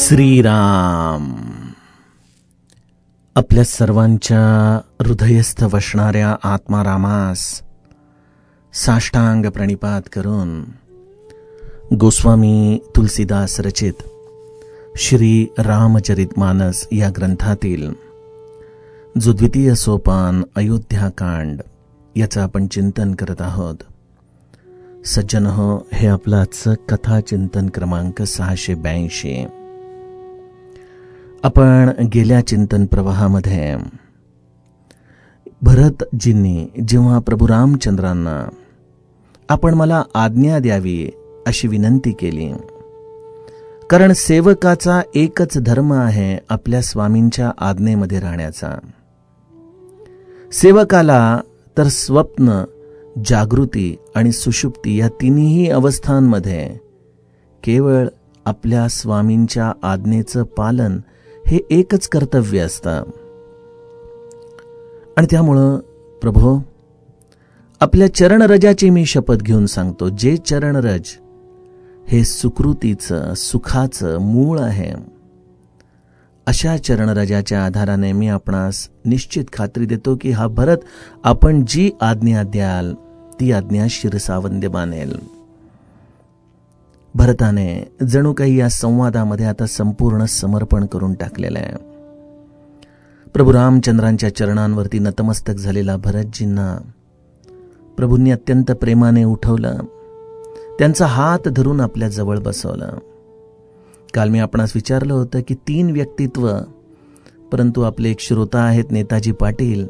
श्रीराम. आपल्या सर्वांच्या हृदयस्थ वसणाऱ्या आत्मारामास साष्टांग प्रणिपात करून गोस्वामी तुलसीदास रचित श्री रामचरितमानस या ग्रंथातील जो द्वितीय सोपान अयोध्याकांड याचं आपण चिंतन करत आहोत. सज्जन हो, हे आपलाच कथा चिंतन क्रमांक 682. आपण गेल्या चिंतन प्रवाहामध्ये भरतजींनी जेव्हा प्रभू रामचंद्रांना आपण मला आज्ञा द्यावी अशी विनंती केली, कारण सेवकाचा एकच धर्म आहे आपल्या स्वामींच्या आज्ञेमध्ये राहण्याचा. सेवकाला तर स्वप्न, जागृती आणि सुषुप्ती या तिन्ही अवस्थांमध्ये केवळ आपल्या स्वामींच्या आज्ञेचं पालन हे एकच कर्तव्य असतं. आणि त्यामुळं प्रभो, आपल्या चरणरजाची मी शपथ घेऊन सांगतो, जे चरणरज हे सुकृतीचं, सुखाचं मूळ आहे, अशा चरणरजाच्या आधाराने मी आपणास निश्चित खात्री देतो की हा भरत आपण जी आज्ञा द्याल ती आज्ञा शिरसावंद्य मानेल. भरताने जणू काही या संवादामध्ये आता संपूर्ण समर्पण करून टाकलेलं आहे. प्रभू रामचंद्रांच्या चरणांवरती नतमस्तक झालेला भरतजींना प्रभूंनी अत्यंत प्रेमाने उठवलं, त्यांचा हात धरून आपल्या जवळ बसवलं. काल मी आपणास विचारलं होतं की 3 व्यक्तित्व, परंतु आपले एक श्रोता आहेत नेताजी पाटील,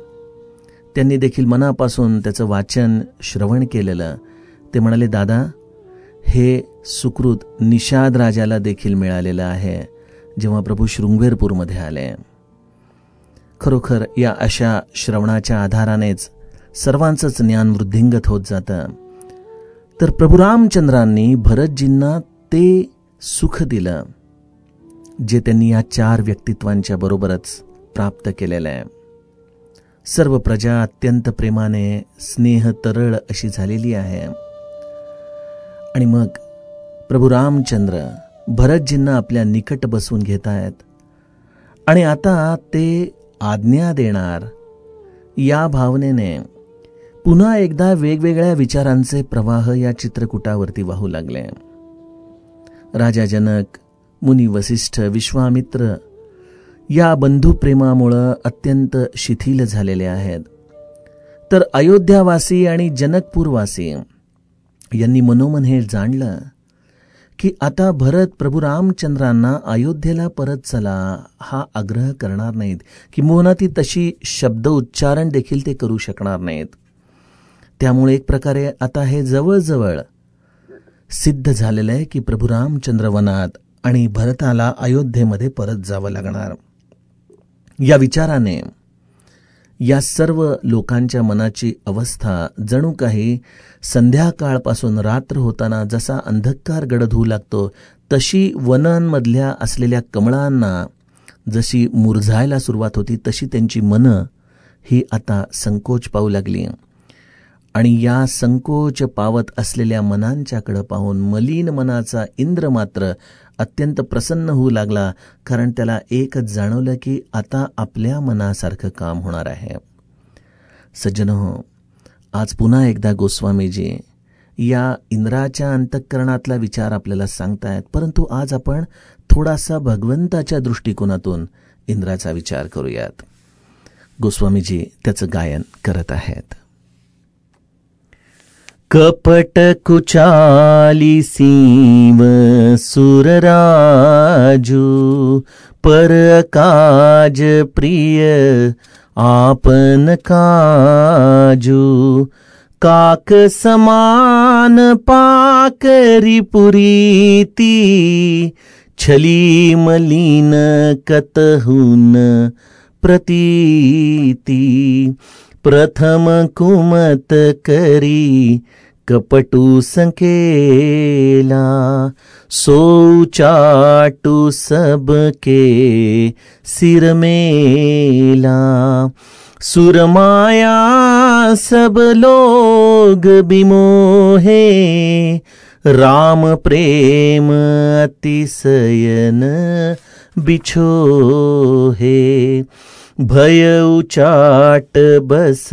त्यांनी देखील मनापासून त्याचं वाचन श्रवण केलेलं. ते म्हणाले, दादा, हे सुकृत निषाद राजाला देखील मिळालेलं आहे जेव्हा प्रभू शृंगवेरपूरमध्ये आले. खरोखर या अशा श्रवणाच्या आधारानेच सर्वांचंच ज्ञान वृद्धिंगत होत जातं. तर प्रभू रामचंद्रांनी भरतजींना ते सुख दिलं जे त्यांनी या 4 व्यक्तित्वांच्या बरोबरच प्राप्त केलेलं आहे. सर्व प्रजा अत्यंत प्रेमाने, स्नेह तरळ अशी झालेली आहे. आणि मग प्रभू रामचंद्र भरतजींना आपल्या निकट बसवून घेत आहेत आणि आता ते आज्ञा देणार या भावनेने पुन्हा एकदा वेगवेगळ्या विचारांचे प्रवाह या चित्रकूटावरती वाहू लागले. राजा जनक, मुनी वसिष्ठ, विश्वामित्र या बंधुप्रेमामुळं अत्यंत शिथिल झालेले आहेत. तर अयोध्यावासी आणि जनकपूरवासी यांनी मनोमन हे जाणलं की आता भरत प्रभू रामचंद्रांना अयोध्येला परत चला हा आग्रह करणार नाहीत, किंबहुना ती तशी शब्द उच्चारण देखील ते करू शकणार नाहीत. त्यामुळे एक प्रकारे आता हे जवळजवळ सिद्ध झालेलं आहे की प्रभू रामचंद्र वनात आणि भरताला अयोध्येमध्ये परत जावं लागणार. या विचाराने या सर्व लोकांच्या मनाची अवस्था जणू काही संध्याकाळपासून रात्र होताना जसा अंधकार गडद होऊ लागतो, तशी वनांमधल्या असलेल्या कमळांना जशी मुरझायला सुरुवात होती, तशी त्यांची मनं ही आता संकोच पाहू लागली. आणि या संकोच पावत असलेल्या मनांच्याकडे पाहून मलिन मनाचा इंद्र मात्र अत्यंत प्रसन्न होऊ लागला, कारण त्याला एकच जाणवलं की आता आपल्या मनासारखं काम होणार आहे. सज्जनो, आज पुन्हा एकदा गोस्वामीजी या इंद्राच्या अंतःकरणातला विचार आपल्याला सांगतायत, परंतु आज आपण थोडासा भगवंताच्या दृष्टिकोनातून इंद्राचा विचार करूयात. गोस्वामीजी त्याचं गायन करत आहेत. कपट कुचाली सीव सुरराजू, पर काज प्रिय आपन काजू, काक समान पाकरी पुरीती, छली मलिन कतहून प्रतीती, प्रथम कुमत करी कपटू संकेला, सो चाटू सबके सिर मेला, सुरमाया सब लोग बिमोहे, राम प्रेम अतिशयन बिछोहे। भय उचाट बस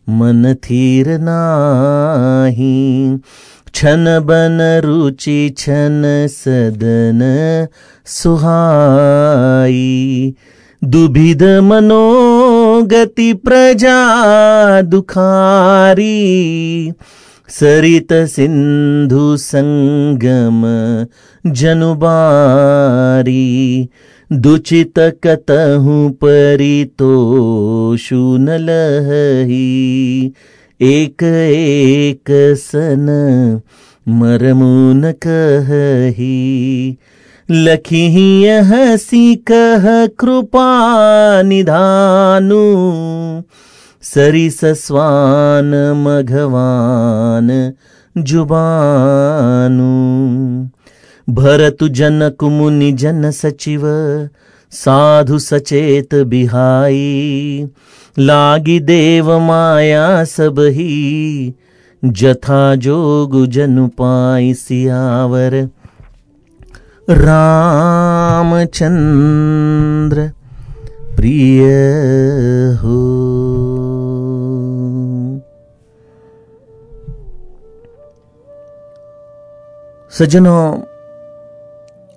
मन थीर नाही, छन बन रुचि छन सदन सुहाई। दुभिध मनोगति प्रजा दुखारी, सरित सिंधु संगम जनुबारी। दुचित कतहु परितोषु न लही, एक एक सन मरमुन कही। लखी हसी कह कृपा निधानु, सरिस स्वान मघवान जुबानु। भरतु जनक मुनि जन सचिव, साधु सचेत बिहाई। लागी देव माया सबही, जथा जोग जनु पाई। सियावर रामचंद्र प्रिय हो। सज्जनो,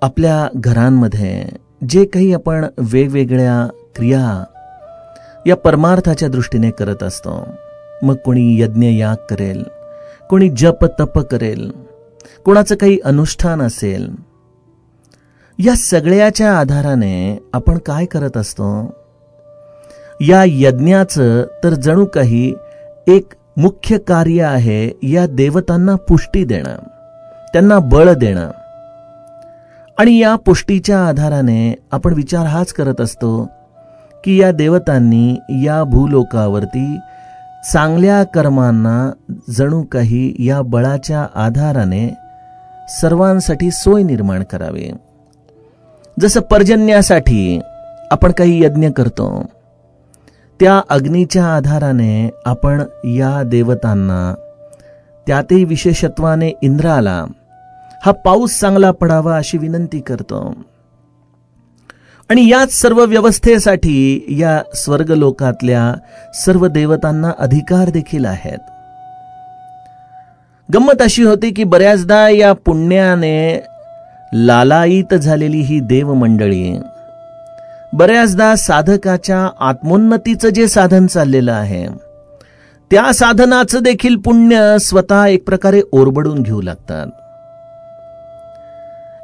आपल्या घरांमध्ये जे काही आपण वेगवेगळ्या क्रिया या परमार्थाच्या दृष्टीने करत असतो, मग कोणी यज्ञ याग करेल, कोणी जप तप करेल, कोणाचं काही अनुष्ठान असेल, या सगळ्याच्या आधाराने आपण काय करत असतो? या यज्ञाचं तर जणू काही एक मुख्य कार्य आहे, या देवतांना पुष्टी देणं, त्यांना बळ देणं. आणि या पुष्टीच्या आधाराने आपण विचार हाच करत असतो की या देवतांनी या भूलोकावरती चांगल्या कर्मांना जणू काही या बळाच्या आधाराने सर्वांसाठी सोय निर्माण करावी. जसं पर्जन्यासाठी आपण काही यज्ञ करतो, त्या अग्नीच्या आधाराने आपण या देवतांना, त्यातही विशेषत्वाने इंद्राला, हा पाऊस चांगला पडावा अशी विनंती करतो. आणि याच सर्व व्यवस्थेसाठी या स्वर्गलोकातल्या सर्व देवतांना अधिकार देखील आहेत. गंमत अशी होती की बऱ्याचदा या पुण्याने लालायित झालेली ही देवमंडळी, बऱ्याचदा साधकाच्या आत्मोन्नतीचं जे साधन चाललेलं आहे, त्या साधनाचं देखील पुण्य स्वतः एक प्रकारे ओरबडून घेऊ लागतात.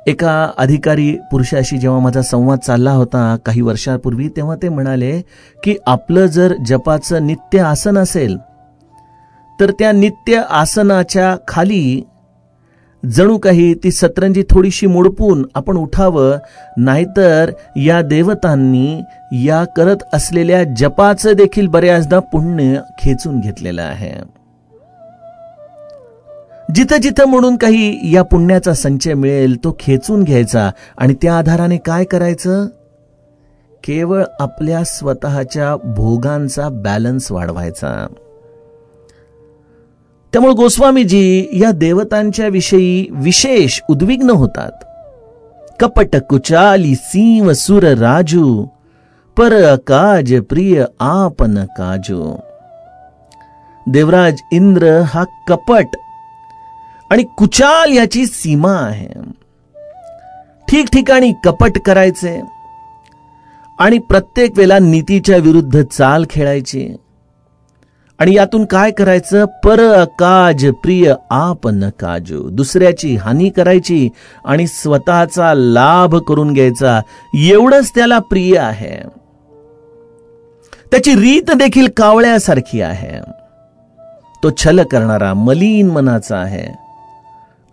एका अधिकारी पुरुषाशी जेव्हा माझा संवाद चालला होता काही वर्षापूर्वी, तेव्हा ते म्हणाले की आपलं जर जपाचं नित्य आसन असेल तर त्या नित्य आसनाच्या खाली जणू काही ती सतरंजी थोडीशी मोडपून आपण उठावं, नाहीतर या देवतांनी या करत असलेल्या जपाचं देखील बऱ्याचदा पुण्य खेचून घेतलेलं आहे. जिथं जिथं म्हणून काही या पुण्याचा संचय मिळेल तो खेचून घ्यायचा आणि त्या आधाराने काय करायचं? केवळ आपल्या स्वतःच्या भोगांचा बॅलन्स वाढवायचा. त्यामुळे गोस्वामीजी या देवतांच्या विषयी विशेष उद्विग्न होतात. कपट कुचाली सीव सुर राजू, पर काज प्रिय आपन काजू. देवराज इंद्र हा कपट आणि कुचाल याची सीमा आहे. ठिकठिकाणी कपट करायचे आणि प्रत्येक वेळेला नीतीच्या विरुद्ध चाल खेळायची. आणि यातून काय करायचं? पर काज प्रिय आपन काजू. दुसऱ्याची हानी करायची आणि स्वतःचा लाभ करून घ्यायचा, एवढंच त्याला प्रिय आहे. त्याची रीत देखील कावळ्यासारखी आहे. तो छल करणारा, मलिन मनाचा आहे.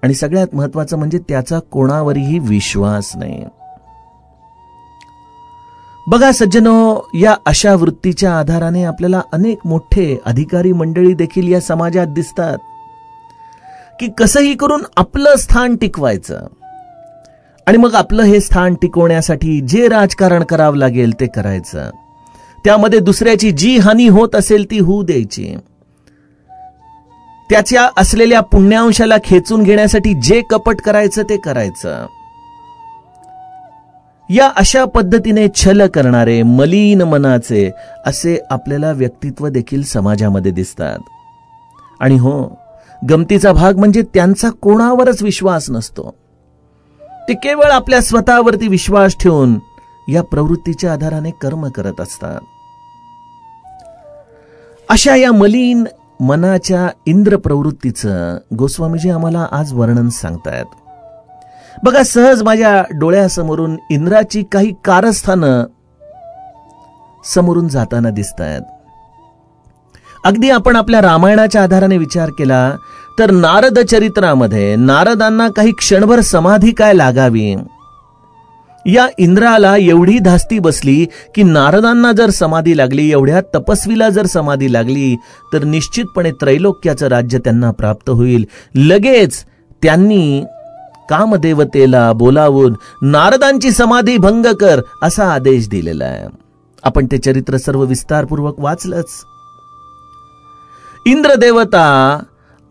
आणि सगळ्यात महत्वाचं म्हणजे त्याचा कोणावरही विश्वास नाही. बघा सज्जनो, या अशा वृत्तीच्या आधाराने आपल्याला अनेक मोठे अधिकारी मंडळी देखील या समाजात दिसतात की कसंही करून आपलं स्थान टिकवायचं आणि मग आपलं हे स्थान टिकवण्यासाठी जे राजकारण करावं लागेल ते करायचं. त्यामध्ये दुसऱ्याची जी हानी होत असेल ती होऊ द्यायची. त्याच्या असलेल्या पुण्यांशाला खेचून घेण्यासाठी जे कपट करायचं ते करायचं. या अशा पद्धतीने छल करणारे मलिन मनाचे असे आपल्याला व्यक्तित्व देखील समाजामध्ये दिसतात. आणि हो, गमतीचा भाग म्हणजे त्यांचा कोणावरच विश्वास नसतो. ते केवळ आपल्या स्वतःवरती विश्वास ठेवून या प्रवृत्तीच्या आधाराने कर्म करत असतात. अशा या मलिन मनाच्या इंद्र प्रवृत्तीचं गोस्वामीजी आम्हाला आज वर्णन सांगतायत. बघा, सहज माझ्या डोळ्यासमोरून इंद्राची काही कारस्थानं समोरून जाताना दिसत आहेत. अगदी आपण आपल्या रामायणाच्या आधाराने विचार केला तर नारद चरित्रामध्ये नारदांना काही क्षणभर समाधी काय लागावी, या इंद्राला एवढी धास्ती बसली की नारदांना जर समाधी लागली, एवढ्या तपस्वीला जर समाधी लागली तर निश्चितपणे त्रैलोक्याचं राज्य त्यांना प्राप्त होईल. लगेच त्यांनी कामदेवतेला बोलावून नारदांची समाधी भंग कर असा आदेश दिलेला आहे. आपण ते चरित्र सर्व विस्तारपूर्वक वाचलंच. इंद्रदेवता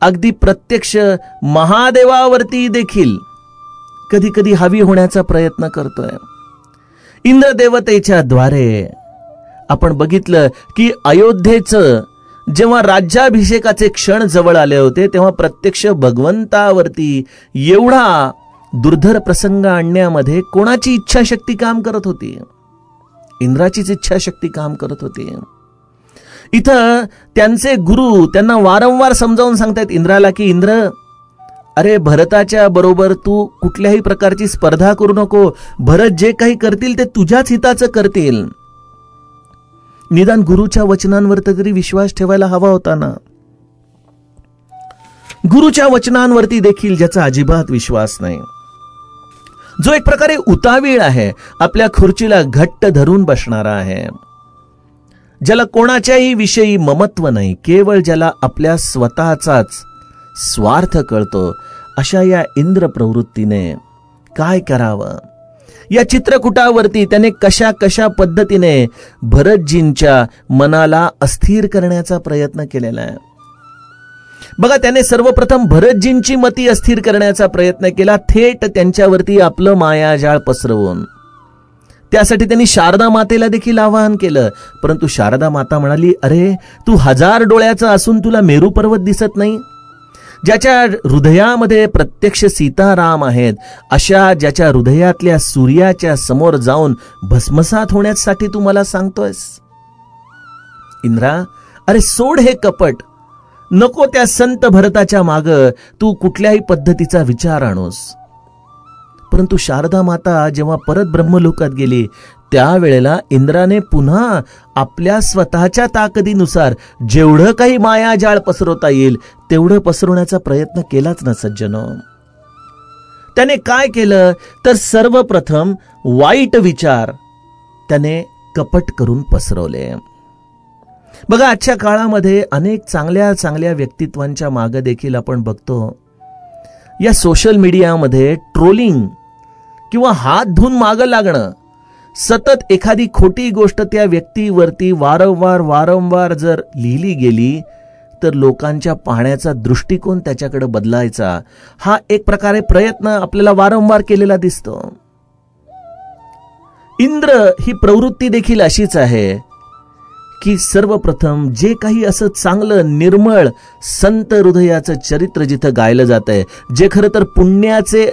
अगदी प्रत्यक्ष महादेवावरती देखील कधी कधी हवी होण्याचा प्रयत्न करतोय. इंद्रदेवतेच्या द्वारे आपण बघितलं की अयोध्येचं जेव्हा राज्याभिषेकाचे क्षण जवळ आले होते तेव्हा प्रत्यक्ष भगवंतावरती एवढा दुर्धर प्रसंग आणण्यामध्ये कोणाची इच्छाशक्ती काम करत होती? इंद्राचीच इच्छाशक्ती काम करत होती. इथं त्यांचे गुरु त्यांना वारंवार समजावून सांगतायत इंद्राला की इंद्र, अरे भरताच्या बरोबर तू कुठल्याही प्रकारची स्पर्धा करू नको. भरत जे काही करतील ते तुझ्याच हिताचं करतील. निदान गुरुच्या वचनांवर तरी विश्वास ठेवायला हवा होता ना. गुरुच्या वचनांवरती देखील ज्याचा अजिबात विश्वास नाही, जो एक प्रकारे उतावीळ आहे, आपल्या खुर्चीला घट्ट धरून बसणारा आहे, ज्याला कोणाच्याही विषयी ममत्व नाही, केवळ ज्याला आपल्या स्वतःचाच स्वार्थ कळतो, अशा या इंद्र प्रवृत्तीने काय करावं या चित्रकूटावरती त्याने कशा कशा पद्धतीने भरतजींच्या मनाला अस्थिर करण्याचा प्रयत्न केलेला आहे. बघा, त्याने सर्वप्रथम भरतजींची मती अस्थिर करण्याचा प्रयत्न केला, थेट त्यांच्यावरती आपलं मायाजाळ पसरवून. त्यासाठी त्यांनी शारदा मातेला देखील आवाहन केलं. परंतु शारदा माता म्हणाली, अरे तू 1000 डोळ्याचा असून तुला मेरू पर्वत दिसत नाही? ज्याच्या हृदयामध्ये प्रत्यक्ष सीताराम आहेत, अशा ज्याच्या हृदयातल्या सूर्याच्या समोर जाऊन भस्मसात होण्यासाठी तू मला सांगतोयस? इंद्रा, अरे सोड हे कपट. नको त्या संत भरताच्या माग तू कुठल्याही पद्धतीचा विचार आणूस. परंतु शारदा माता जेव्हा परत ब्रह्मलोकात गेली त्यावेळेला इंद्राने पुन्हा आपल्या स्वतःच्या ताकदीनुसार जेवढं काही मायाजाळ पसरवता येईल तेवढं पसरवण्याचा प्रयत्न केलाच ना सज्जनो. त्याने काय केलं तर सर्वप्रथम वाईट विचार त्याने कपट करून पसरवले. बघा, आजच्या काळामध्ये अनेक चांगल्या चांगल्या व्यक्तित्वांच्या मागे देखील आपण बघतो या सोशल मीडियामध्ये ट्रोलिंग किंवा हात धुवून मागं लागणं, सतत एखादी खोटी गोष्ट त्या व्यक्तीवरती वारंवार जर लिहिली गेली तर लोकांच्या पाहण्याचा दृष्टिकोन त्याच्याकडे बदलायचा, हा एक प्रकारे प्रयत्न आपल्याला वारंवार केलेला दिसतो. इंद्र ही प्रवृत्ती देखील अशीच आहे की सर्वप्रथम जे काही असं चांगलं निर्मळ संत हृदयाचं चरित्र जिथं गायलं जातंय, जे खरं तर पुण्याचे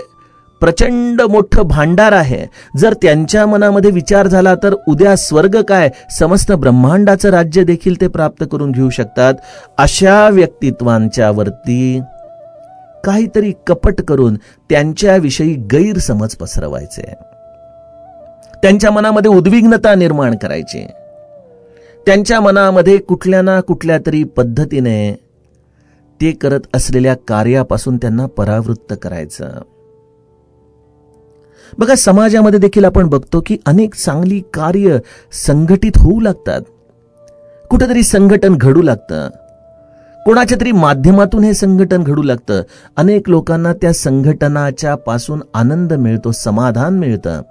प्रचंड मोठं भांडार आहे, जर त्यांच्या मनामध्ये विचार झाला तर उद्या स्वर्ग काय, समस्त ब्रह्मांडाचं राज्य देखील ते प्राप्त करून घेऊ शकतात. अशा व्यक्तित्वांच्या वरती काहीतरी कपट करून त्यांच्याविषयी गैरसमज पसरवायचे, त्यांच्या मनामध्ये उद्विग्नता निर्माण करायची, त्यांच्या मनामध्ये कुठल्या ना कुठल्या तरी पद्धतीने ते करत असलेल्या कार्यापासून त्यांना परावृत्त करायचं. बघा, समाजामध्ये देखील आपण बघतो की अनेक चांगली कार्य संघटित होऊ लागतात, कुठेतरी संघटन घडू लागतं, कोणाच्या तरी माध्यमातून हे संघटन घडू लागतं. अनेक लोकांना त्या संघटनाच्या पासून आनंद मिळतो, समाधान मिळतं.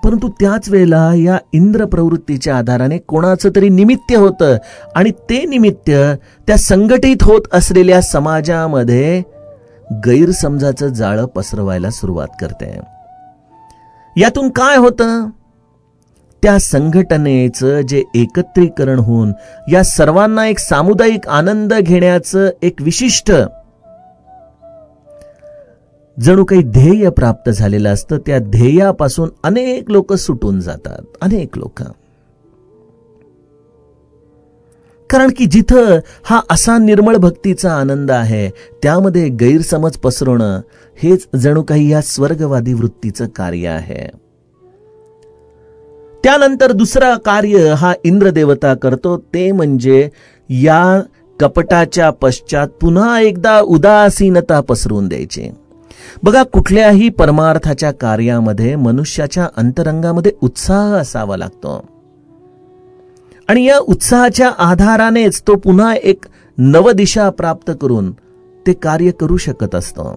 परंतु त्याच वेळेला या इंद्र प्रवृत्तीच्या आधाराने कोणाचं तरी निमित्त होतं आणि ते निमित्त त्या संघटित होत असलेल्या समाजामध्ये गैरसमजाचं जाळं पसरवायला सुरुवात करते. यातून काय होतं? त्या संघटनेचं जे एकत्रीकरण होऊन या सर्वांना एक सामुदायिक आनंद घेण्याचं एक विशिष्ट जणू काही ध्येय प्राप्त झालेलं असतं. त्या ध्येयापासून अनेक लोक सुटून जातात, अनेक लोक. कारण की जिथं हा असा निर्मळ भक्तीचा आनंद आहे त्यामध्ये गैरसमज पसरवणं हेच जणू काही या स्वर्गवादी वृत्तीचं कार्य आहे. त्यानंतर दुसरा कार्य हा इंद्रदेवता करतो, ते म्हणजे या कपटाच्या पश्चात पुन्हा एकदा उदासीनता पसरवून द्यायची. बघा, कुठल्याही परमार्थाच्या कार्यामध्ये मनुष्याच्या अंतरंगामध्ये उत्साह असावा लागतो आणि या उत्साहाच्या आधारानेच तो पुन्हा एक नवदिशा प्राप्त करून ते कार्य करू शकत असतो.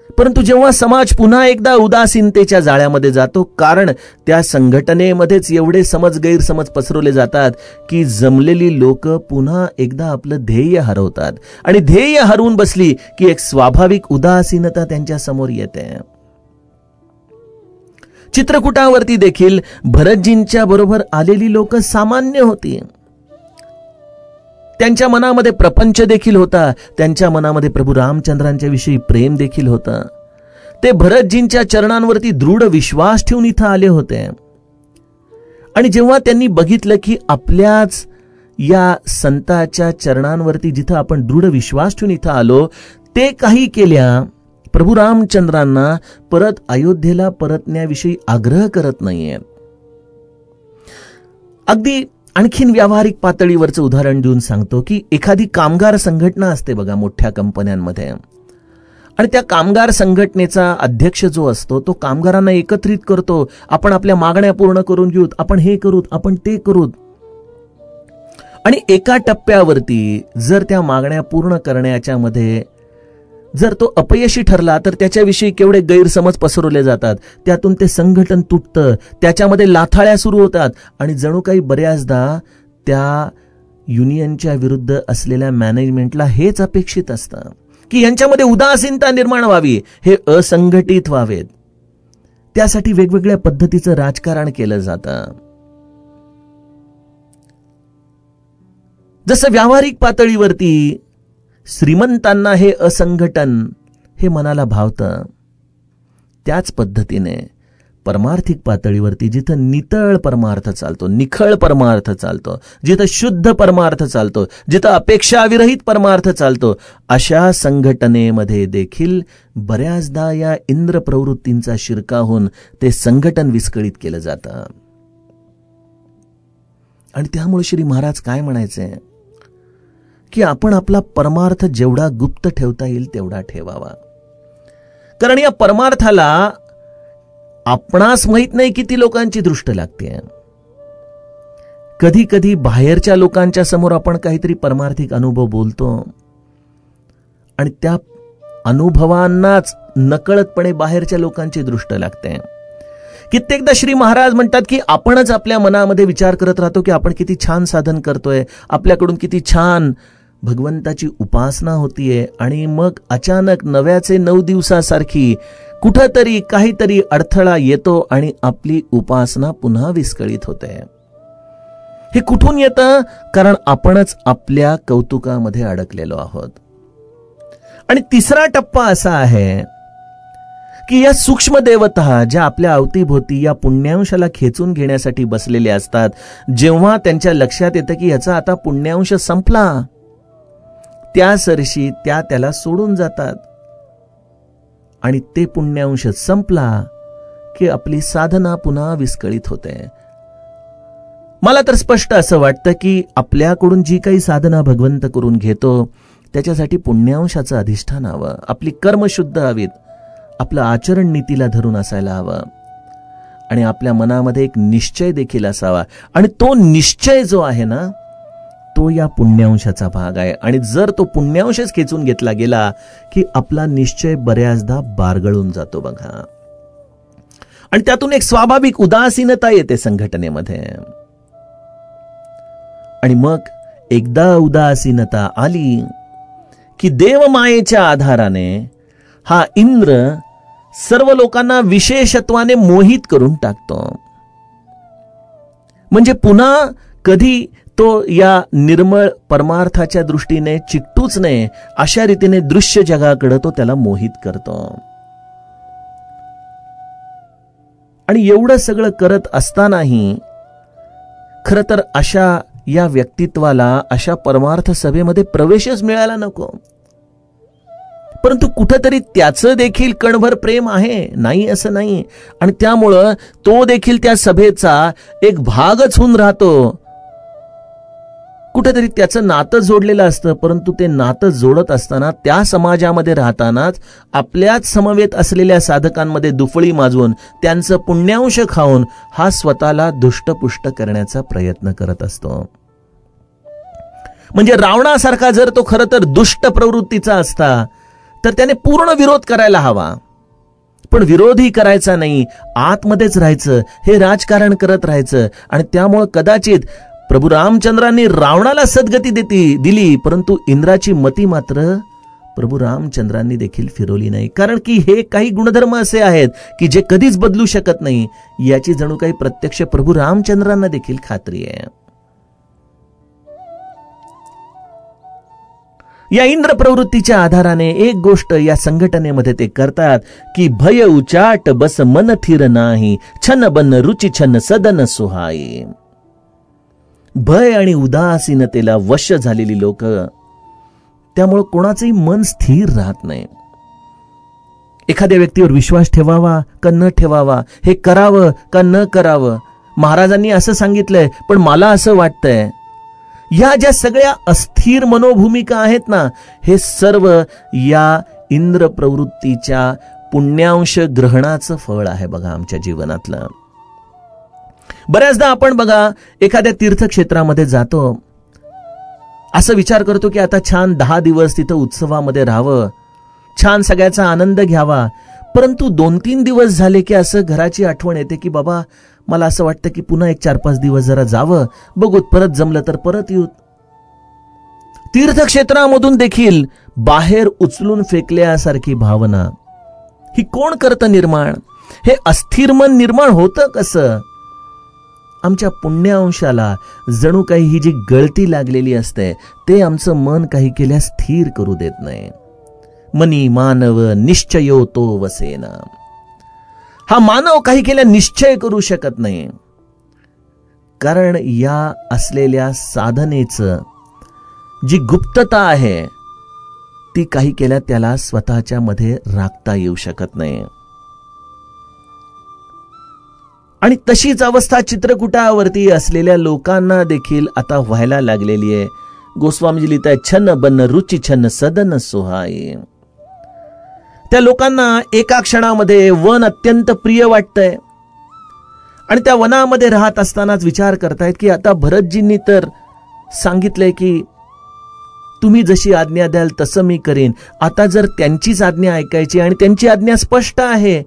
परंतु जेव्हा समाज पुन्हा एकदा उदासीनतेच्या जाळ्यामध्ये जातो, कारण त्या संघटनेमध्येच एवढे गैरसमज पसरवले जातात की जमलेली लोक पुन्हा एकदा आपलं ध्येय हरवतात आणि ध्येय हरवून बसली की एक स्वाभाविक उदासीनता त्यांच्या समोर येते. चित्रकूटावरती देखील भरतजींच्या बरोबर आलेली लोक सामान्य होती. त्यांच्या मनामध्ये प्रपंच देखील होता, त्यांच्या मनामध्ये प्रभू रामचंद्रांच्या विषयी प्रेम देखील होतं. ते भरतजींच्या चरणांवरती दृढ विश्वास ठेवून इथं आले होते आणि जेव्हा त्यांनी बघितलं की आपल्याच या संताच्या चरणांवरती जिथं आपण दृढ विश्वास ठेवून इथं आलो, ते काही केल्या प्रभू रामचंद्रांना परत अयोध्येला परतण्याविषयी आग्रह करत नाहीये. अगदी आणखीन व्यावहारिक पातळीवरचं उदाहरण देऊन सांगतो की एखादी कामगार संघटना असते बघा मोठ्या कंपन्यांमध्ये, आणि त्या कामगार संघटनेचा अध्यक्ष जो असतो तो कामगारांना एकत्रित करतो. आपण आपल्या मागण्या पूर्ण करून घेऊत, आपण हे करूत, आपण ते करूत. आणि एका टप्प्यावरती जर त्या मागण्या पूर्ण करण्याच्या मध्ये जर तो अपयशी ठरला तर त्याच्याविषयी केवढे गैरसमज पसरवले जातात. त्यातून ते संघटन तुटतं, त्याच्यामध्ये लाथाळ्या सुरू होतात आणि जणू काही बऱ्याचदा त्या युनियनच्या विरुद्ध असलेल्या मॅनेजमेंटला हेच अपेक्षित असतं की यांच्यामध्ये उदासीनता निर्माण व्हावी, हे असंघटित व्हावेत. त्यासाठी वेगवेगळ्या पद्धतीचं राजकारण केलं जातं. जसं व्यावहारिक पातळीवरती श्रीमंतांना हे असंघटन हे मनाला भावतं, त्याच पद्धतीने परमार्थिक पातळीवरती जिथं नितळ परमार्थ चालतो, निखळ परमार्थ चालतो, जिथं शुद्ध परमार्थ चालतो, जिथं अपेक्षाविरहित परमार्थ चालतो, अशा संघटनेमध्ये देखील बऱ्याचदा या इंद्र प्रवृत्तींचा शिरकाव होऊन ते संघटन विस्कळीत केलं जातं. आणि त्यामुळे श्री महाराज काय म्हणायचे की आपण आपला परमार्थ जेवढा गुप्त ठेवता येईल तेवढा ठेवावा. कारण या परमार्थाला आपणास माहित नाही किती लोकांची दृष्ट लागते. कधी कधी बाहेरच्या लोकांच्या समोर आपण काहीतरी परमार्थिक अनुभव बोलतो आणि त्या अनुभवांनाच नकळतपणे बाहेरच्या लोकांची दृष्ट लागते. कित्येकदा श्री महाराज म्हणतात की आपणच आपल्या मनामध्ये विचार करत राहतो की आपण किती छान साधन करतोय, आपल्याकडून किती छान भगवंताची उपासना होतीये, आणि मग अचानक नव्याचे 9 दिवसासारखी कुठंतरी काहीतरी अडथळा येतो आणि आपली उपासना पुन्हा विस्कळीत होते. हे कुठून येतं? कारण आपणच आपल्या कौतुकामध्ये अडकलेलो आहोत. आणि तिसरा टप्पा असा आहे की या सूक्ष्म देवता ज्या आपल्या अवतीभोवती या पुण्यांशाला खेचून घेण्यासाठी बसलेले असतात, जेव्हा त्यांच्या लक्षात येतं की याचा आता पुण्यांश संपला, त्या सरशी त्या त्याला सोडून जातात आणि ते पुण्यांश संपला की आपली साधना पुन्हा विस्कळीत होते. मला तर स्पष्ट असं वाटतं की आपल्याकडून जी काही साधना भगवंत करून घेतो त्याच्यासाठी पुण्यांशाचं अधिष्ठान हवं, आपली कर्म शुद्ध हवीत, आपलं आचरण नीतीला धरून असायला हवं आणि आपल्या मनामध्ये एक निश्चय देखील असावा. आणि तो निश्चय जो आहे ना तो या पुण्यांशाचा भाग आहे. आणि जर तो पुण्यांशच खेचून घेतला गेला की आपला निश्चय बऱ्याचदा बारगळून जातो बघा. आणि त्यातून एक स्वाभाविक उदासीनता येते संघटनेमध्ये. आणि मग एकदा उदासीनता आली की देवमायेच्या आधाराने हा इंद्र सर्व लोकांना विशेषत्वाने मोहित करून टाकतो. म्हणजे पुन्हा कधी तो या निर्मळ परमार्थाच्या दृष्टीने चिकटूच नये अशा रीतीने दृश्य जगाकडे तो त्याला मोहित करतो. आणि एवढं सगळं करत असतानाही खरं तर अशा या व्यक्तित्वाला अशा परमार्थ सभेमध्ये प्रवेशच मिळायला नको. परंतु कुठेतरी त्याचं देखील कणभर प्रेम आहे, नाही असं नाही. आणि त्यामुळं तो देखील त्या सभेचा एक भागच होऊन राहतो. कुठेतरी त्याचं नातं जोडलेलं असतं, परंतु ते नातं जोडत असताना त्या समाजामध्ये राहतानाच आपल्याच समवेत असलेल्या साधकांमध्ये दुफळी माजवून त्यांचं पुण्यांश खाऊन हा स्वतःला दुष्टपुष्ट करण्याचा प्रयत्न करत असतो. म्हणजे रावणासारखा जर तो खरं तर दुष्ट प्रवृत्तीचा असता तर त्याने पूर्ण विरोध करायला हवा. पण विरोधही करायचा नाही, आतमध्येच राहायचं, हे राजकारण करत राहायचं. आणि त्यामुळे कदाचित प्रभू रामचंद्रांनी रावणाला सद्गती दिली, परंतु इंद्राची मती मात्र प्रभू रामचंद्रांनी देखील फिरवली नाही. कारण की हे काही गुणधर्म असे आहेत की जे कधीच बदलू शकत नाही, याची जणू काही प्रत्यक्ष प्रभू रामचंद्रांना देखील खात्री आहे. या इंद्र प्रवृत्तीच्या आधाराने एक गोष्ट या संघटनेमध्ये ते करतात की भय उचाट बस मन थिर नाही, छन बन रुचि छन सदन सुहाई. भय आणि उदासीनतेला वश झालेली लोक, त्यामुळे कोणाचंही मन स्थिर राहत नाही. एखाद्या व्यक्तीवर विश्वास ठेवावा का न ठेवावा, हे करावं का न करावं, महाराजांनी असं सांगितलंय पण मला असं वाटतंय, या ज्या सगळ्या अस्थिर मनोभूमिका आहेत ना, हे सर्व या इंद्र प्रवृत्तीच्या पुण्यांश ग्रहणाचं फळ आहे बघा आमच्या जीवनातलं. बऱ्याचदा आपण बघा एखाद्या तीर्थक्षेत्रामध्ये जातो, असं विचार करतो की आता छान 10 दिवस तिथं उत्सवामध्ये राहावं, छान सगळ्याचा आनंद घ्यावा. परंतु 2-3 दिवस झाले की असं घराची आठवण येते की बाबा मला असं वाटतं की पुन्हा 1-4-5 दिवस जरा जावं, बघूत, परत जमलं तर परत येऊ. तीर्थक्षेत्रामधून देखील बाहेर उचलून फेकल्यासारखी भावना ही कोण करतं निर्माण? हे अस्थिर मन निर्माण होतं कसं? आमच्या पुण्यांशाला जणू काही ही जी गळती लागलेली असते ते आमचं मन काही केल्यास स्थिर करू देत नाही. मनी मानव निश्चयो तो वसेना. हा मानव काही केल्या निश्चय करू शकत नाही, कारण या असलेल्या साधनेचं जी गुप्तता आहे ती काही केल्या त्याला स्वतःच्या मध्ये राखता येऊ शकत नाही. आणि तशीच अवस्था चित्रकूटावरती असलेल्या लोकांना देखील आता व्हायला लागलेली आहे. गोस्वामीजी लिहित आहेत, छन्न बन्न रुचि छन्न सदन सुहाई. त्या लोकांना एका क्षणामध्ये वन अत्यंत प्रिय वाटतंय आणि त्या वनामध्ये राहत असतानाच विचार करतायत की आता भरतजींनी तर सांगितलंय की तुम्ही जशी आज्ञा द्याल तसं मी करेन. आता जर त्यांचीच आज्ञा ऐकायची आणि त्यांची आज्ञा स्पष्ट आहे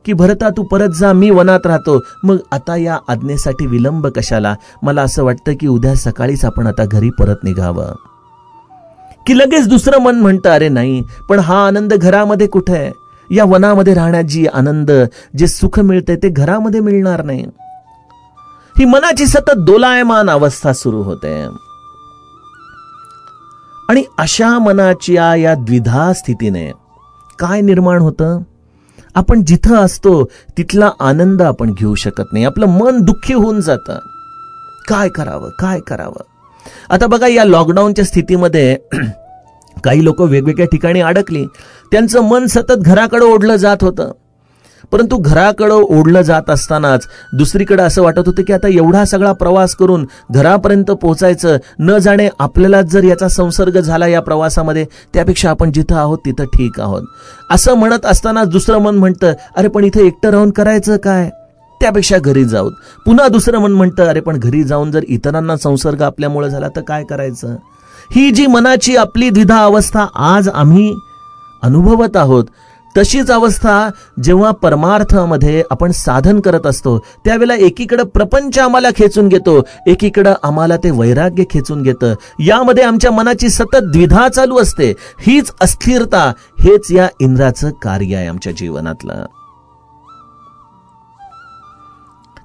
की भरता तू परत जा, मी वनात राहतो, मग आता या आज्ञेसाठी विलंब कशाला? मला असं वाटतं की उद्या सकाळीच आपण आता घरी परत निघावं. की लगेच दुसरं मन म्हणतं, अरे नाही, पण हा आनंद घरामध्ये कुठे आहे? या वनामध्ये राहण्यात जी आनंद, जे सुख मिळते ते घरामध्ये मिळणार नाही. ही मनाची सतत दोलायमान अवस्था सुरू होते. आणि अशा मनाच्या या द्विधा स्थितीने काय निर्माण होतं? आपण जिथं असतो तिथला आनंद आपण घेऊ शकत नाही. आपलं मन दुःखी होऊन जातं. काय करावं, काय करावं? आता बघा, या लॉकडाऊनच्या स्थितीमध्ये काही लोक वेगवेगळ्या ठिकाणी अडकली. त्यांचं मन सतत घराकडे ओढलं जात होतं. परंतु घराकडे ओढलं जात असतानाच दुसरीकडे असं वाटत होतं की आता एवढा सगळा प्रवास करून घरापर्यंत पोहोचायचं, न जाणे आपल्याला जर याचा संसर्ग झाला या प्रवासामध्ये, त्यापेक्षा आपण जिथं आहोत तिथं ठीक आहोत. असं म्हणत असताना दुसरं मन म्हणतं, अरे पण इथं एकटं राहून करायचं काय? त्यापेक्षा घरी जाऊ. पुन्हा दुसरं मन म्हणतं, अरे पण घरी जाऊन जर इतरांना संसर्ग आपल्यामुळे झाला तर काय करायचं? ही जी मनाची आपली द्विधा अवस्था आज आम्ही अनुभवत आहोत, तशीच अवस्था जेव्हा परमार्थामध्ये आपण साधन करत असतो, त्यावेळेला एकीकडे प्रपंच आम्हाला खेचून घेतो, एकीकडे आम्हाला ते वैराग्य खेचून घेतं. यामध्ये आमच्या मनाची सतत द्विधा चालू असते. हीच अस्थिरता, हेच या इंद्राचं कार्य आहे आमच्या जीवनातलं.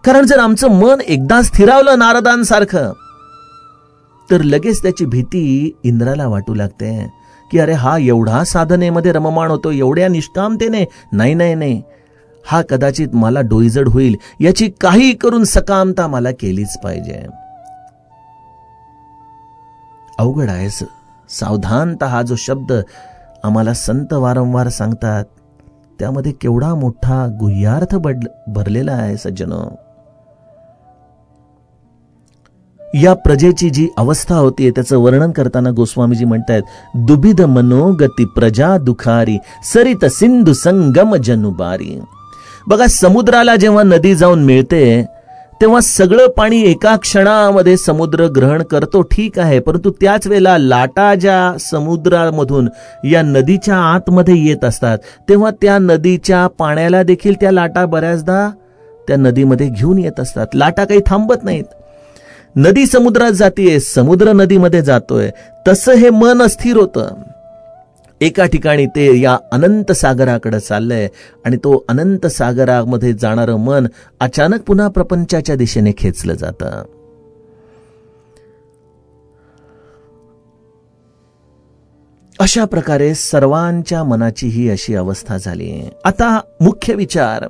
कारण जर आमचं मन एकदा स्थिरावलं नारदांसारखं, तर लगेच त्याची भीती इंद्राला वाटू लागते की अरे हा एवढा साधनेमध्ये रममाण होतो, एवढ्या निष्कामतेने, नाही, हा कदाचित मला डोईजड होईल, याची काही करून सकामता मला केलीच पाहिजे. अवघड आहे. सावधानता हा जो शब्द आम्हाला संत वारंवार सांगतात, त्यामध्ये केवढा मोठा गुह्यार्थ भरलेला आहे सज्जनो. या प्रजेची जी अवस्था होती त्याचं वर्णन करताना गोस्वामीजी म्हणतात, दुबिध मनोगती प्रजा दुखारी सरित सिंधू संगम जनुबारी. बघा, समुद्राला जेव्हा नदी जाऊन मिळते तेव्हा सगळं पाणी एका क्षणामध्ये समुद्र ग्रहण करतो, ठीक आहे, परंतु त्याच वेळेला लाटा ज्या समुद्रामधून या नदीच्या आतमध्ये येत असतात, तेव्हा त्या नदीच्या पाण्याला देखील त्या लाटा बऱ्याचदा त्या नदीमध्ये घेऊन येत असतात. लाटा काही थांबत नाहीत. नदी समुद्रात जातीये, समुद्र नदीमध्ये जातोय. तसं हे मन अस्थिर होतं. एका ठिकाणी ते या अनंत सागराकडे चाललंय आणि तो अनंत सागरामध्ये जाणारं मन अचानक पुन्हा प्रपंचाच्या दिशेने खेचलं जातं. अशा प्रकारे सर्वांच्या मनाची ही अशी अवस्था झाली. आता मुख्य विचार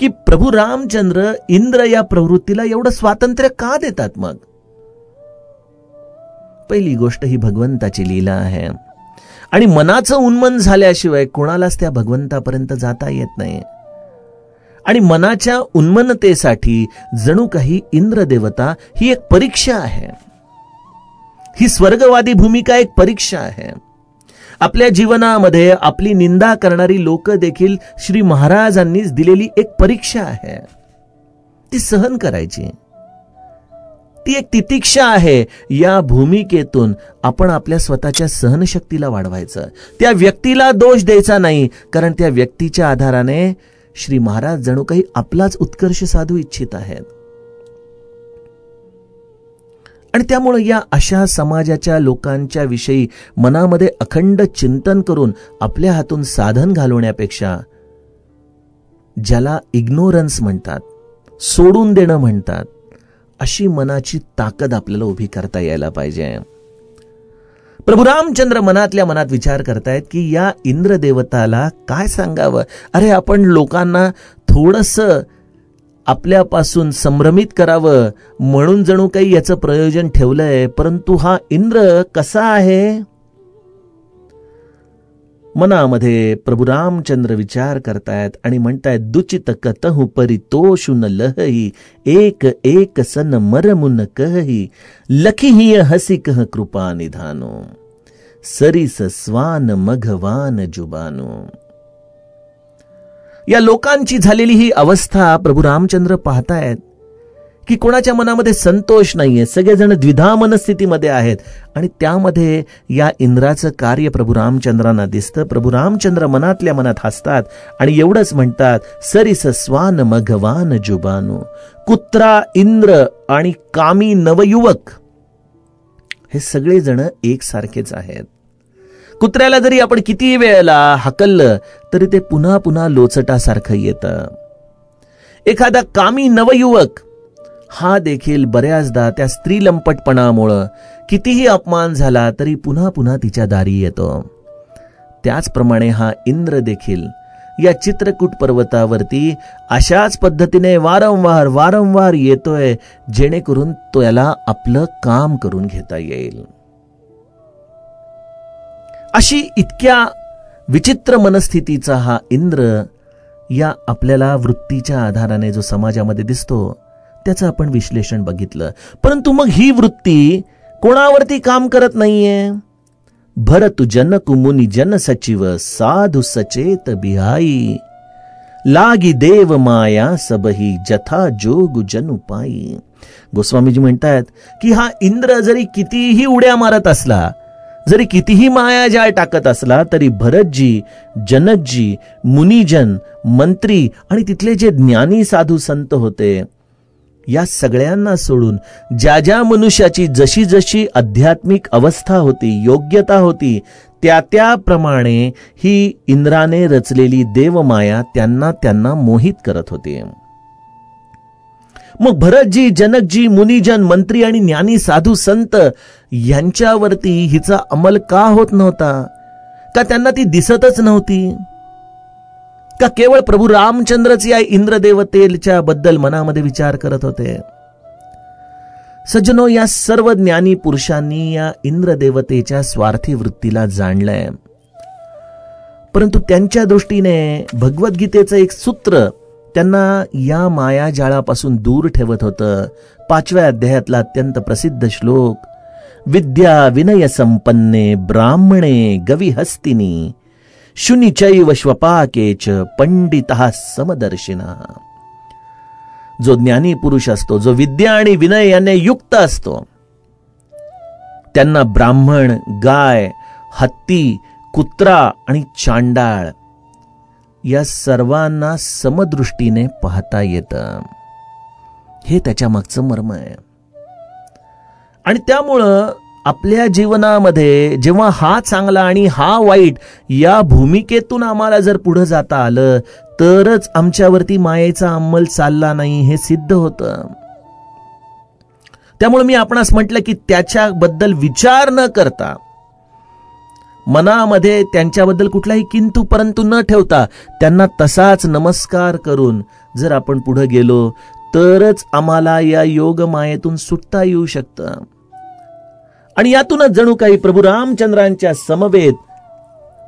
की प्रभू रामचंद्र इंद्र या प्रवृत्तीला एवढं स्वातंत्र्य का देतात? मग पहिली गोष्ट ही भगवंताची लीला आहे आणि मनाचं उन्मन झाल्याशिवाय कोणालाच त्या भगवंतापर्यंत जाता येत नाही. आणि मनाच्या उन्मनतेसाठी जणू काही इंद्र देवता ही एक परीक्षा आहे. ही स्वर्गवादी भूमिका एक परीक्षा आहे. आपल्या जीवनामध्ये आपली निंदा करणारी लोक देखील श्री महाराजांनीच दिलेली एक परीक्षा आहे. ती सहन करायची. ती एक तितिक्षा आहे. या भूमिकेतून आपण आपल्या स्वतःच्या सहनशक्तीला वाढवायचं. त्या व्यक्तीला दोष द्यायचा नाही, कारण त्या व्यक्तीच्या आधाराने श्री महाराज जणू काही आपलाच उत्कर्ष साधू इच्छित आहेत. आणि त्यामुळे या अशा समाजाच्या लोकांच्या विषयी मनामध्ये अखंड चिंतन करून आपल्या हातून साधन घालवण्यापेक्षा, ज्याला इग्नोरन्स म्हणतात, सोडून देणं म्हणतात, अशी मनाची ताकद आपल्याला उभी करता यायला पाहिजे. प्रभू रामचंद्र मनातल्या मनात विचार करतायत की या इंद्र देवताला काय सांगावं. अरे आपण लोकांना थोडंसं आपल्यापासून संभ्रमित करावं म्हणून जणू काही याचं प्रयोजन ठेवलंय, परंतु हा इंद्र कसा आहे? मनामध्ये प्रभू रामचंद्र विचार करतायत आणि म्हणतायत, दुचित कतहु परितोषुन लहही एक एक सन मरमुन कहही लखिहिय हसिकह कृपा निधानो सरिस स्वान मघवान जुबानो. या लोकांची झालेली ही अवस्था प्रभू रामचंद्र पाहतायत की कोणाच्या मनामध्ये संतोष नाहीये. सगळेजण द्विधा मनस्थितीमध्ये आहेत आणि त्यामध्ये या इंद्राचं कार्य प्रभू रामचंद्रांना दिसतं. प्रभू रामचंद्र मनातल्या मनात हसतात आणि एवढंच म्हणतात, सरिस स्वान मघवान जुबानो. कुत्रा, इंद्र आणि कामी नवयुवक हे सगळेजण एकसारखेच आहेत. कुत्र्याला जरी आपण किती वेळेला हकललं तरी ते पुन्हा पुन्हा लोचटासारखं येतं. एखादा कामी नवयुवक हा देखील बऱ्याचदा त्या स्त्री लंपटपणामुळं कितीही अपमान झाला तरी पुन्हा पुन्हा तिच्या दारी येतो. त्याचप्रमाणे हा इंद्र देखील या चित्रकूट पर्वतावरती अशाच पद्धतीने वारंवार वारंवार येतोय, जेणेकरून त्याला आपलं काम करून घेता येईल. अशी इतक्या विचित्र मनस्थितीचा हा इंद्र या आपल्याला वृत्तीच्या आधाराने जो समाजामध्ये दिसतो त्याचं आपण विश्लेषण बघितलं. परंतु मग ही वृत्ती कोणावरती काम करत नाहीये. भरतु जनकु मुनी जन सचिव साधु सचेत बिहाई लागी देव माया सबही जथा जोग जनु पाई. गोस्वामीजी म्हणतात की हा इंद्र जरी कितीही उड्या मारत असला, जरी कितीही मायाजाळ टाकत असला तरी भरतजी, जनकजी, मुनिजन, मंत्री आणि तिथले जे ज्ञानी साधू संत होते, या सगळ्यांना सोडून ज्या ज्या मनुष्याची जशी जशी आध्यात्मिक अवस्था होती, योग्यता होती, त्याप्रमाणे ही इंद्राने रचलेली देवमाया त्यांना मोहित करत होती. मग भरतजी, जनकजी, मुनिजन, मंत्री आणि ज्ञानी साधू संत यांच्यावरती हिचा अंमल का होत नव्हता? का त्यांना ती दिसतच नव्हती? का केवळ प्रभू रामचंद्रच या इंद्रदेवतेच्या बद्दल मनामध्ये विचार करत होते? सज्जनो, या सर्व ज्ञानी पुरुषांनी या इंद्रदेवतेच्या स्वार्थी वृत्तीला जाणलंय. परंतु त्यांच्या दृष्टीने भगवद्गीतेचं एक सूत्र त्यांना या मायाजाळापासून दूर ठेवत होतं. 5व्या अध्यायातला अत्यंत प्रसिद्ध श्लोक, विद्या विनय संपन्ने ब्राह्मणे गविहस्तिनी शुनिचैव श्वपाकेच पंडितः समदर्शिना. जो ज्ञानी पुरुष असतो, जो विद्या आणि विनय याने युक्त असतो, त्यांना ब्राह्मण, गाय, हत्ती, कुत्रा आणि चांडाळ या सर्वांना समदृष्टीने पाहता येतं. हे त्याच्या मागचं मर्म आहे. आणि त्यामुळं आपल्या जीवनामध्ये जेव्हा हा चांगला आणि हा वाईट या भूमिकेतून आम्हाला जर पुढे जाता आलं तरच आमच्यावरती मायेचा अंमल चालला नाही हे सिद्ध होतं. त्यामुळे मी आपणास म्हटलं की त्याच्याबद्दल विचार न करता, मनामध्ये त्यांच्याबद्दल कुठलाही किंतु परंतु न ठेवता त्यांना तसाच नमस्कार करून जर आपण पुढे गेलो तरच आम्हाला या योग मायेतून सुटता येऊ शकतं. आणि यातूनच जणू काही प्रभू रामचंद्रांच्या समवेत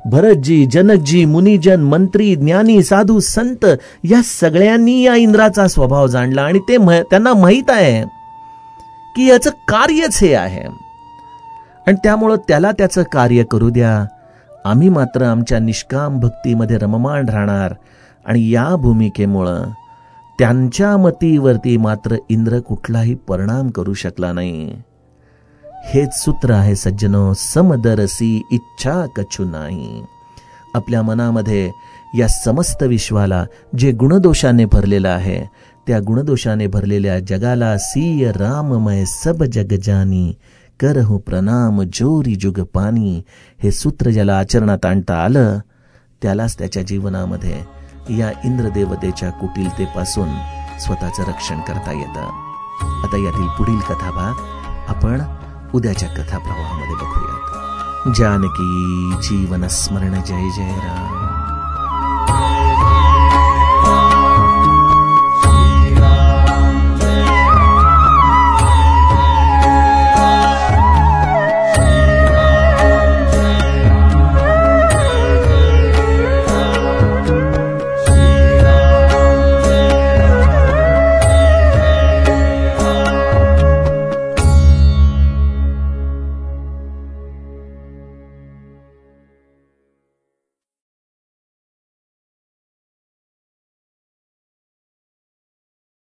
भरतजी, जनकजी, मुनिजन, मंत्री, ज्ञानी, साधू, संत या सगळ्यांनी या इंद्राचा स्वभाव जाणला. आणि त्यांना माहित आहे की याचं कार्यच हे आहे. आणि त्यामुळं त्याला त्याचं कार्य करू द्या, आम्ही मात्र आमच्या निष्काम भक्तीमध्ये रममाण राहणार. आणि या भूमिकेमुळं त्यांच्या मतीवरती मात्र इंद्र कुठलाही परिणाम करू शकला नाही. हेच सूत्र आहे सज्जनो, समदरसी इच्छा कछु नाही. आपल्या मनामध्ये या समस्त विश्वाला जे गुणदोषाने भरलेलं आहे, त्या गुणदोषाने भरलेल्या जगाला सिय राममय सब जग जानी, करहु प्रणाम जोरी जुग पानी. हे सूत्र ज्याला आचरणात आणता आलं त्यालाच त्याच्या जीवनामध्ये या इंद्रदेवतेच्या कुटिलतेपासून स्वतःचं रक्षण करता येतं. आता यातील पुढील कथाभाग आपण उद्याच्या कथा प्रवाहामध्ये बघूयात. जानकी जीवन स्मरण. जय जय राम.